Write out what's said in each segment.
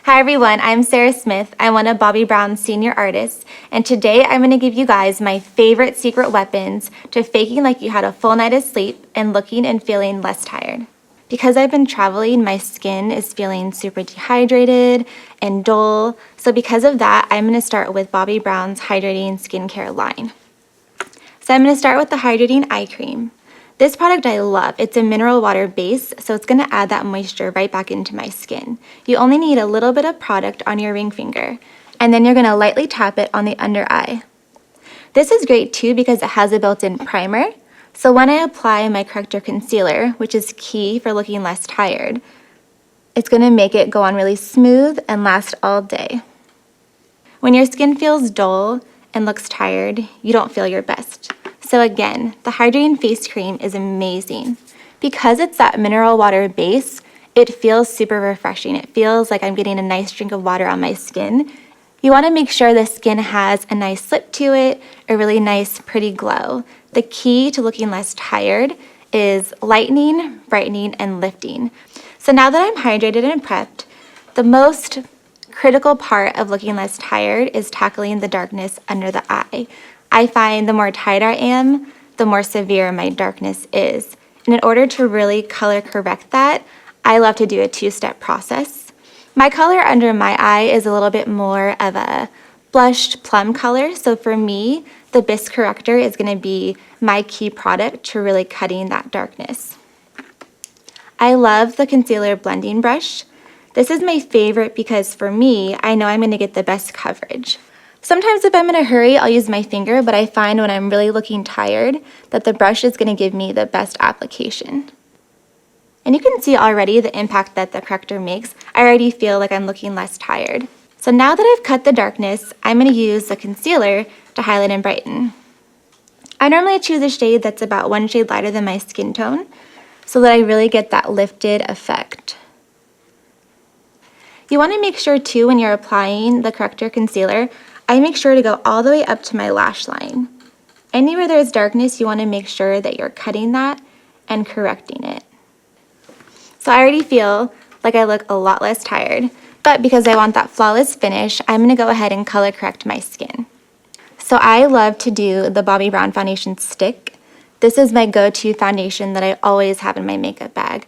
Hi everyone, I'm Sarah Smith. I'm one of Bobbi Brown's senior artists, and today I'm going to give you guys my favorite secret weapons to faking like you had a full night of sleep and looking and feeling less tired. Because I've been traveling, my skin is feeling super dehydrated and dull, so because of that, I'm going to start with Bobbi Brown's Hydrating Skincare line. So I'm going to start with the Hydrating Eye Cream. This product I love. It's a mineral water base, so it's going to add that moisture right back into my skin. You only need a little bit of product on your ring finger, and then you're going to lightly tap it on the under eye. This is great too because it has a built-in primer, so when I apply my corrector concealer, which is key for looking less tired, it's going to make it go on really smooth and last all day. When your skin feels dull and looks tired, you don't feel your best. So again, the Hydrating Face Cream is amazing. Because it's that mineral water base, it feels super refreshing. It feels like I'm getting a nice drink of water on my skin. You want to make sure the skin has a nice slip to it, a really nice pretty glow. The key to looking less tired is lightening, brightening, and lifting. So now that I'm hydrated and prepped, the most critical part of looking less tired is tackling the darkness under the eye. I find the more tired I am, the more severe my darkness is. And in order to really color correct that, I love to do a two-step process. My color under my eye is a little bit more of a blushed plum color, so for me, the BISQUE corrector is going to be my key product to really cutting that darkness. I love the concealer blending brush. This is my favorite because for me, I know I'm going to get the best coverage. Sometimes if I'm in a hurry, I'll use my finger, but I find when I'm really looking tired that the brush is going to give me the best application. And you can see already the impact that the corrector makes. I already feel like I'm looking less tired. So now that I've cut the darkness, I'm going to use the concealer to highlight and brighten. I normally choose a shade that's about one shade lighter than my skin tone so that I really get that lifted effect. You want to make sure too when you're applying the corrector concealer, I make sure to go all the way up to my lash line. Anywhere there's darkness, you want to make sure that you're cutting that and correcting it. So I already feel like I look a lot less tired, but because I want that flawless finish, I'm going to go ahead and color correct my skin. So I love to do the Bobbi Brown Foundation Stick. This is my go-to foundation that I always have in my makeup bag.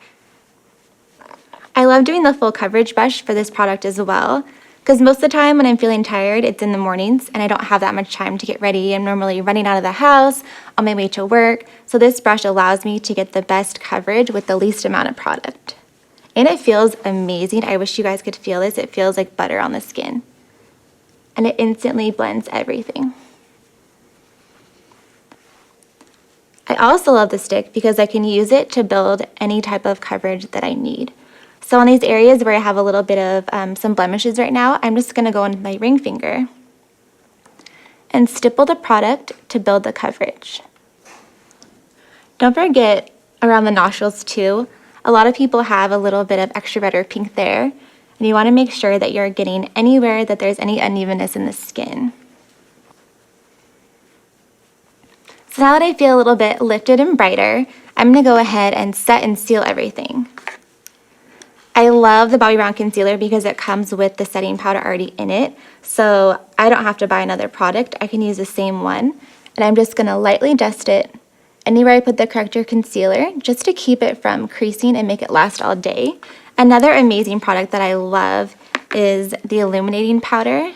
I love doing the full coverage brush for this product as well, because most of the time when I'm feeling tired, it's in the mornings and I don't have that much time to get ready. I'm normally running out of the house on my way to work, so this brush allows me to get the best coverage with the least amount of product. And it feels amazing. I wish you guys could feel this. It feels like butter on the skin. And it instantly blends everything. I also love the stick because I can use it to build any type of coverage that I need. So on these areas where I have a little bit of some blemishes right now, I'm just going to go into my ring finger and stipple the product to build the coverage. Don't forget around the nostrils too. A lot of people have a little bit of extra red or pink there, and you want to make sure that you're getting anywhere that there's any unevenness in the skin. So now that I feel a little bit lifted and brighter, I'm going to go ahead and set and seal everything. I love the Bobbi Brown concealer because it comes with the setting powder already in it, so I don't have to buy another product. I can use the same one, and I'm just going to lightly dust it anywhere I put the corrector concealer just to keep it from creasing and make it last all day. Another amazing product that I love is the illuminating powder.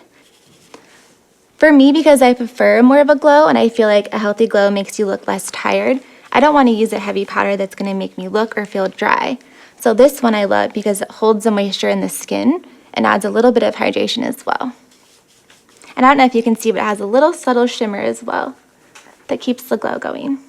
For me, because I prefer more of a glow and I feel like a healthy glow makes you look less tired, I don't want to use a heavy powder that's going to make me look or feel dry. So this one I love because it holds the moisture in the skin and adds a little bit of hydration as well. And I don't know if you can see, but it has a little subtle shimmer as well that keeps the glow going.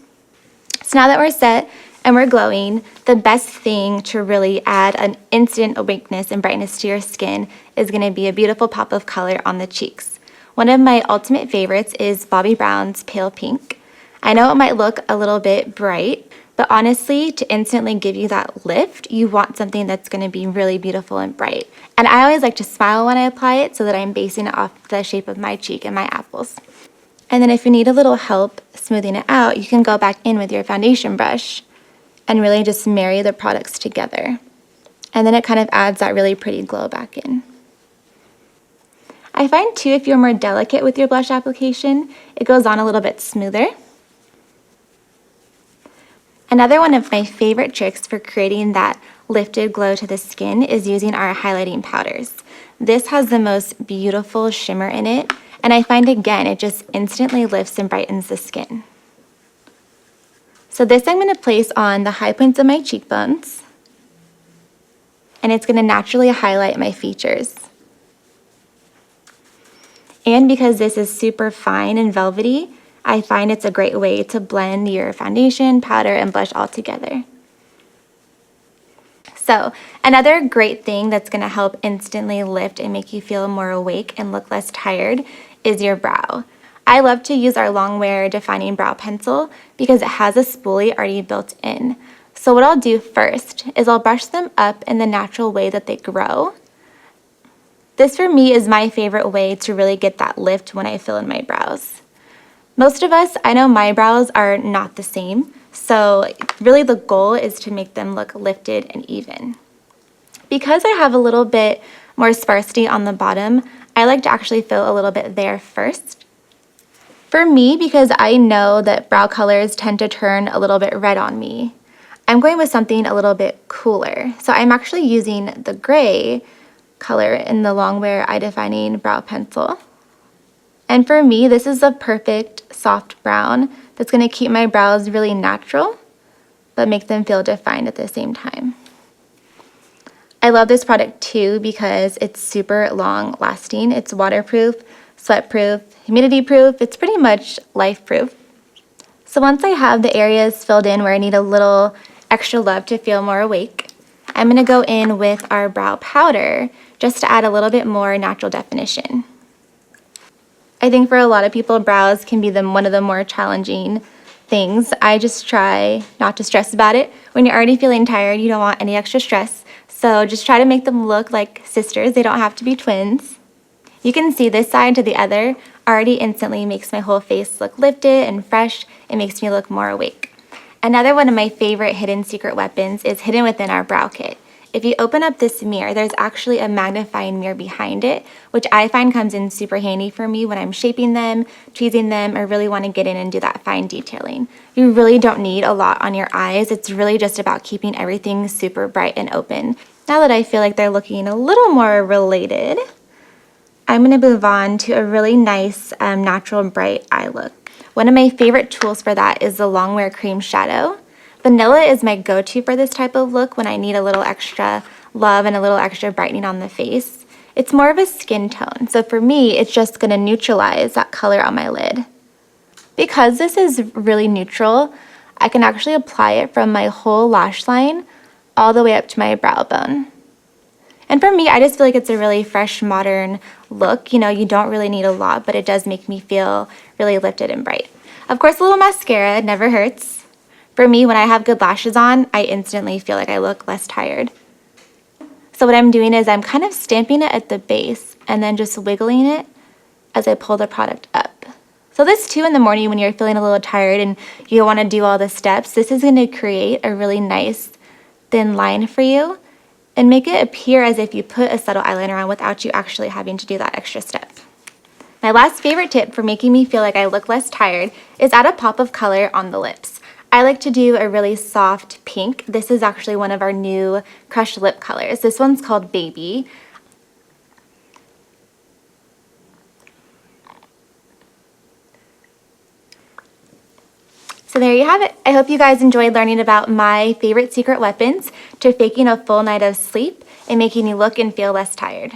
So now that we're set and we're glowing, the best thing to really add an instant awakeness and brightness to your skin is going to be a beautiful pop of color on the cheeks. One of my ultimate favorites is Bobbi Brown's Pale Pink. I know it might look a little bit bright, but honestly, to instantly give you that lift, you want something that's going to be really beautiful and bright. And I always like to smile when I apply it so that I'm basing it off the shape of my cheek and my apples. And then if you need a little help smoothing it out, you can go back in with your foundation brush and really just marry the products together. And then it kind of adds that really pretty glow back in. I find too, if you're more delicate with your blush application, it goes on a little bit smoother. Another one of my favorite tricks for creating that lifted glow to the skin is using our highlighting powders. This has the most beautiful shimmer in it, and I find again, it just instantly lifts and brightens the skin. So this I'm going to place on the high points of my cheekbones, and it's going to naturally highlight my features. And because this is super fine and velvety, I find it's a great way to blend your foundation, powder, and blush all together. So another great thing that's going to help instantly lift and make you feel more awake and look less tired is your brow. I love to use our Longwear Defining Brow Pencil because it has a spoolie already built in. So what I'll do first is I'll brush them up in the natural way that they grow. This for me is my favorite way to really get that lift when I fill in my brows. Most of us, I know my brows are not the same, so really the goal is to make them look lifted and even. Because I have a little bit more sparsity on the bottom, I like to actually fill a little bit there first. For me, because I know that brow colors tend to turn a little bit red on me, I'm going with something a little bit cooler. So I'm actually using the gray color in the Longwear Eye Defining Brow Pencil. And for me, this is a perfect soft brown that's going to keep my brows really natural, but make them feel defined at the same time. I love this product too because it's super long lasting. It's waterproof, sweat proof, humidity proof. It's pretty much life proof. So once I have the areas filled in where I need a little extra love to feel more awake, I'm going to go in with our brow powder just to add a little bit more natural definition. I think for a lot of people, brows can be one of the more challenging things. I just try not to stress about it. When you're already feeling tired, you don't want any extra stress. So just try to make them look like sisters. They don't have to be twins. You can see this side to the other already instantly makes my whole face look lifted and fresh. It makes me look more awake. Another one of my favorite hidden secret weapons is hidden within our brow kit. If you open up this mirror, there's actually a magnifying mirror behind it, which I find comes in super handy for me when I'm shaping them, tweezing them, or really want to get in and do that fine detailing. You really don't need a lot on your eyes. It's really just about keeping everything super bright and open. Now that I feel like they're looking a little more related, I'm going to move on to a really nice natural bright eye look. One of my favorite tools for that is the Longwear Cream Shadow. Vanilla is my go-to for this type of look when I need a little extra love and a little extra brightening on the face. It's more of a skin tone, so for me, it's just going to neutralize that color on my lid. Because this is really neutral, I can actually apply it from my whole lash line all the way up to my brow bone. And for me, I just feel like it's a really fresh, modern look. You know, you don't really need a lot, but it does make me feel really lifted and bright. Of course, a little mascara never hurts. For me, when I have good lashes on, I instantly feel like I look less tired. So what I'm doing is I'm kind of stamping it at the base and then just wiggling it as I pull the product up. So this too in the morning when you're feeling a little tired and you don't want to do all the steps, this is going to create a really nice thin line for you and make it appear as if you put a subtle eyeliner on without you actually having to do that extra step. My last favorite tip for making me feel like I look less tired is add a pop of color on the lips. I like to do a really soft pink. This is actually one of our new crushed lip colors. This one's called Baby. So there you have it. I hope you guys enjoyed learning about my favorite secret weapons to faking a full night of sleep and making you look and feel less tired.